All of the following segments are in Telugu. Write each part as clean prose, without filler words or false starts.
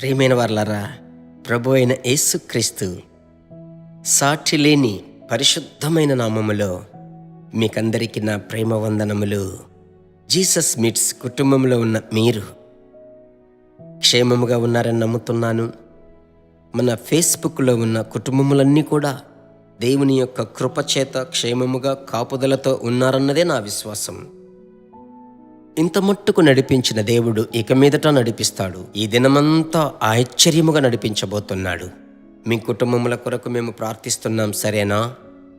ప్రియమైన వారలారా, ప్రభు అయిన యేసుక్రీస్తు సాటి లేని పరిశుద్ధమైన నామములో మీకందరికీ నా ప్రేమ వందనములు. జీసస్ మీట్స్ కుటుంబంలో ఉన్న మీరు క్షేమముగా ఉన్నారని నమ్ముతున్నాను. మన ఫేస్బుక్లో ఉన్న కుటుంబములన్నీ కూడా దేవుని యొక్క కృపచేత క్షేమముగా కాపుదలతో ఉన్నారన్నదే నా విశ్వాసం. ఇంత మట్టుకు నడిపించిన దేవుడు ఇక మీదట నడిపిస్తాడు. ఈ దినమంతా ఆశ్చర్యముగా నడిపించబోతున్నాడు. మీ కుటుంబముల కొరకు మేము ప్రార్థిస్తున్నాం, సరేనా?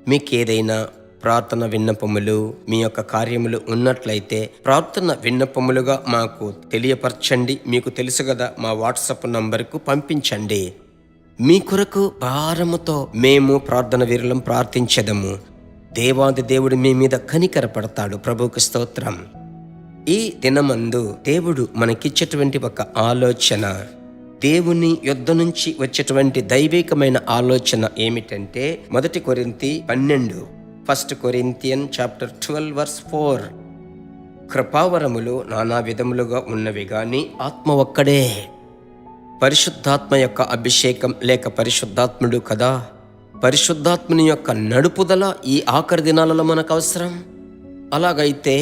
మీకేదైనా ప్రార్థన విన్నపములు, మీ యొక్క కార్యములు ఉన్నట్లయితే ప్రార్థన విన్నపములుగా మాకు తెలియపరచండి. మీకు తెలుసు కదా, మా వాట్సాప్ నంబర్కు పంపించండి. మీ కొరకు భారముతో మేము ప్రార్థన వీరులం ప్రార్థించెదము. దేవాది దేవుడు మీ మీద కనికరపడతాడు. ప్రభువుకు స్తోత్రం. ఈ దినమందు దేవుడు మనకిచ్చేటువంటి ఒక ఆలోచన, దేవుని యొద్ద నుంచి వచ్చేటువంటి దైవికమైన ఆలోచన ఏమిటంటే 1 కొరింథీ 12, 1 కొరింథియన్ చాప్టర్ 12 వర్స్ 4. కృపావరములు నానా విధములుగా ఉన్నవి గాని ఆత్మ ఒక్కడే. పరిశుద్ధాత్మ యొక్క అభిషేకం లేక పరిశుద్ధాత్ముడు కదా. పరిశుద్ధాత్ముని యొక్క నడుపుదల ఈ ఆఖరి దినాలలో మనకు అవసరం. అలాగైతే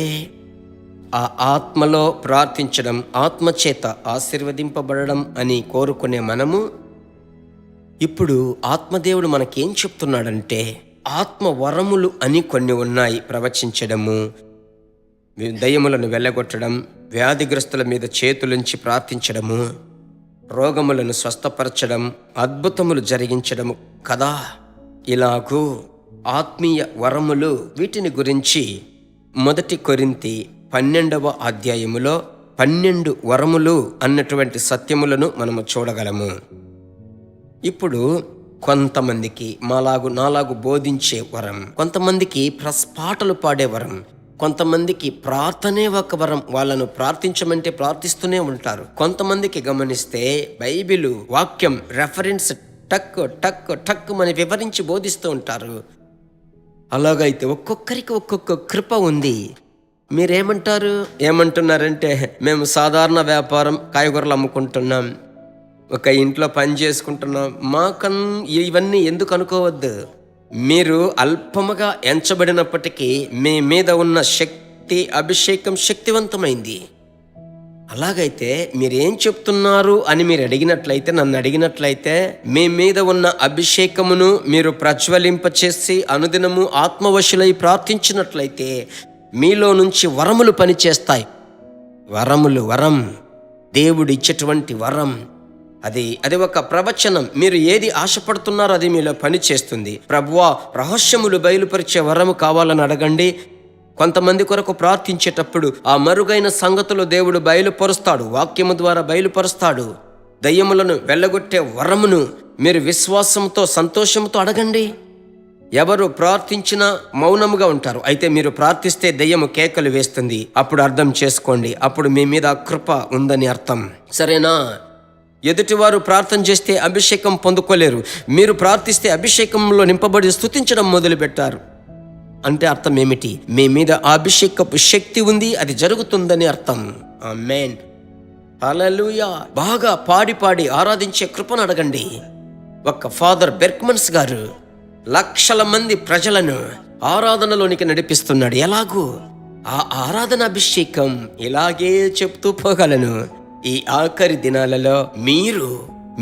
ఆ ఆత్మలో ప్రార్థించడం, ఆత్మచేత ఆశీర్వదింపబడడం అని కోరుకునే మనము ఇప్పుడు ఆత్మదేవుడు మనకేం చెప్తున్నాడంటే, ఆత్మ వరములు అని కొన్ని ఉన్నాయి. ప్రవచించడము, దయ్యములను వెళ్ళగొట్టడం, వ్యాధిగ్రస్తుల మీద చేతులుంచి ప్రార్థించడము, రోగములను స్వస్థపరచడం, అద్భుతములు జరిగించడము కదా. ఇలాగూ ఆత్మీయ వరములు, వీటిని గురించి 1 కొరింథీ 12వ అధ్యాయములో 12 వరములు అన్నటువంటి సత్యములను మనము చూడగలము. ఇప్పుడు కొంతమందికి నాలాగు బోధించే వరం, కొంతమందికి పాటలు పాడే వరం, కొంతమందికి ప్రార్థనే ఒక వరం. వాళ్ళను ప్రార్థించమంటే ప్రార్థిస్తూనే ఉంటారు. కొంతమందికి గమనిస్తే బైబిలు వాక్యం రెఫరెన్స్ టక్ టక్ టక్ అని వివరించి బోధిస్తూ ఉంటారు. అలాగైతే ఒక్కొక్కరికి ఒక్కొక్క కృప ఉంది. ఏమంటున్నారంటే, మేము సాధారణ వ్యాపారం, కాయగూరలు అమ్ముకుంటున్నాం, ఒక ఇంట్లో పని చేసుకుంటున్నాం, ఇవన్నీ ఎందుకు అనుకోవద్దు. మీరు అల్పముగా ఎంచబడినప్పటికీ మీ మీద ఉన్న శక్తి, అభిషేకం శక్తివంతమైంది. అలాగైతే మీరేం చెప్తున్నారు అని మీరు అడిగినట్లయితే, నన్ను అడిగినట్లయితే, మీ మీద ఉన్న అభిషేకమును మీరు ప్రజ్వలింపచేసి అనుదినము ఆత్మవశులై ప్రార్థించినట్లయితే మీలో నుంచి వరములు పనిచేస్తాయి. వరం దేవుడు ఇచ్చేటువంటి వరం. అది ఒక ప్రవచనం. మీరు ఏది ఆశపడుతున్నారో అది మీలో పనిచేస్తుంది. ప్రభువా, రహస్యములు బయలుపరిచే వరము కావాలని అడగండి. కొంతమంది కొరకు ప్రార్థించేటప్పుడు ఆ మరుగైన సంగతులు దేవుడు బయలుపరుస్తాడు, వాక్యము ద్వారా బయలుపరుస్తాడు. దయ్యములను వెళ్ళగొట్టే వరమును మీరు విశ్వాసంతో, సంతోషంతో అడగండి. ఎవరు ప్రార్థించినా మౌనముగా ఉంటారు. అయితే మీరు ప్రార్థిస్తే దయ్యము కేకలు వేస్తుంది. అప్పుడు అర్థం చేసుకోండి, అప్పుడు మీ మీద కృప ఉందని అర్థం, సరేనా? ఎదుటివారు ప్రార్థన చేస్తే అభిషేకం పొందుకోలేరు. మీరు ప్రార్థిస్తే అభిషేకంలో నింపబడి స్తుతించడం మొదలుపెట్టారు. అంటే అర్థం ఏమిటి? మీ మీద అభిషేకపు శక్తి ఉంది, అది జరుగుతుందని అర్థం. ఆమేన్, హల్లెలూయా. బాగా పాడి ఆరాధించే కృపను అడగండి. ఒక ఫాదర్ బెర్క్మన్స్ గారు లక్షల మంది ప్రజలను ఆరాధనలోనికి నడిపిస్తున్నాడు. ఎలాగూ ఆ ఆరాధన అభిషేకం ఇలాగే చెప్తూ పోగలను. ఈ ఆఖరి దినాలలో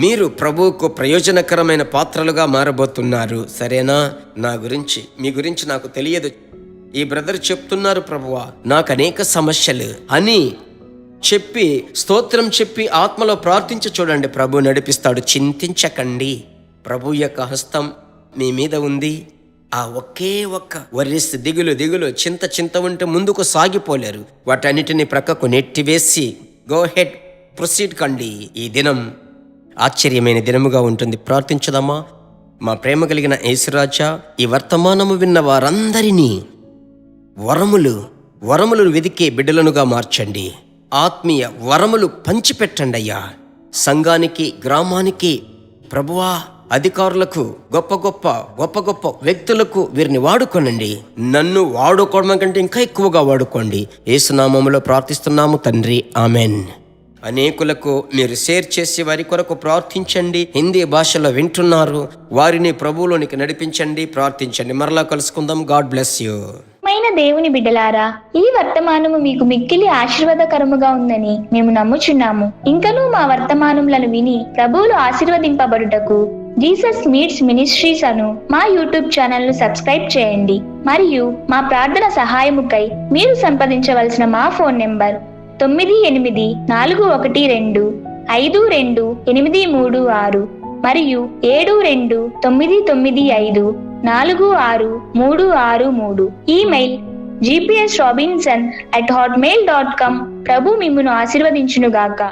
మీరు ప్రభువుకు ప్రయోజనకరమైన పాత్రలుగా మారబోతున్నారు, సరేనా? మీ గురించి నాకు తెలియదు. ఈ బ్రదర్ చెప్తున్నారు, ప్రభువా నాకు అనేక సమస్యలు అని చెప్పి, స్తోత్రం చెప్పి ఆత్మలో ప్రార్థించి చూడండి, ప్రభు నడిపిస్తాడు. చింతించకండి, ప్రభు యొక్క హస్తం మీ మీద ఉంది. ఆ ఒకే ఒక్క వర్రిస్, దిగులు, చింత ఉంటే ముందుకు సాగిపోలేరు. వాటన్నిటిని ప్రక్కకు నెట్టివేసి గో హెడ్, ప్రొసీడ్ కండి. ఈ దినం ఆశ్చర్యమైన దినముగా ఉంటుంది. ప్రార్థించుదామా? మా ప్రేమ కలిగిన యేసురాజా, ఈ వర్తమానము విన్న వారందరినీ వరములు వెదికే బిడ్డలనుగా మార్చండి. ఆత్మీయ వరములు పంచిపెట్టండి అయ్యా. సంఘానికి, గ్రామానికి, ప్రభువా, అధికారులకు, గొప్ప గొప్ప వ్యక్తులకు వీరిని వాడుకోనండి. నన్ను వాడుకోవడం కంటే ఇంకా ఎక్కువగా వాడుకోండి. యేసు నామములో ప్రార్థిస్తున్నాము తండ్రి, ఆమెన్. అనేకులకు మీరు షేర్ చేసి వారి కొరకు ప్రార్థించండి. హిందీ భాషలో వింటున్నారు, వారిని ప్రభువులోనికి నడిపించండి, ప్రార్థించండి. మరలా కలుసుకుందాం. God bless you. దేవుని బిడ్డలారా, ఈ వర్తమానము మీకు మిక్కిలి ఆశీర్వాదకరముగా ఉందని మేము నమ్ముచున్నాము. ఇంకనూ మా వర్తమానములను విని ప్రభువులు ఆశీర్వదింపబడుటకు జీసస్ మీట్స్ మినిస్ట్రీస్ అను మా యూట్యూబ్ ఛానల్ ను సబ్స్క్రైబ్ చేయండి. మరియు మా ప్రార్థన సహాయముకై మీరు సంప్రదించవలసిన మా ఫోన్ నెంబర్ 9842522836 మరియు 7299546363. Email gpsrobinson@hotmail.com. ప్రభు మిమ్మును ఆశీర్వదించునుగాక.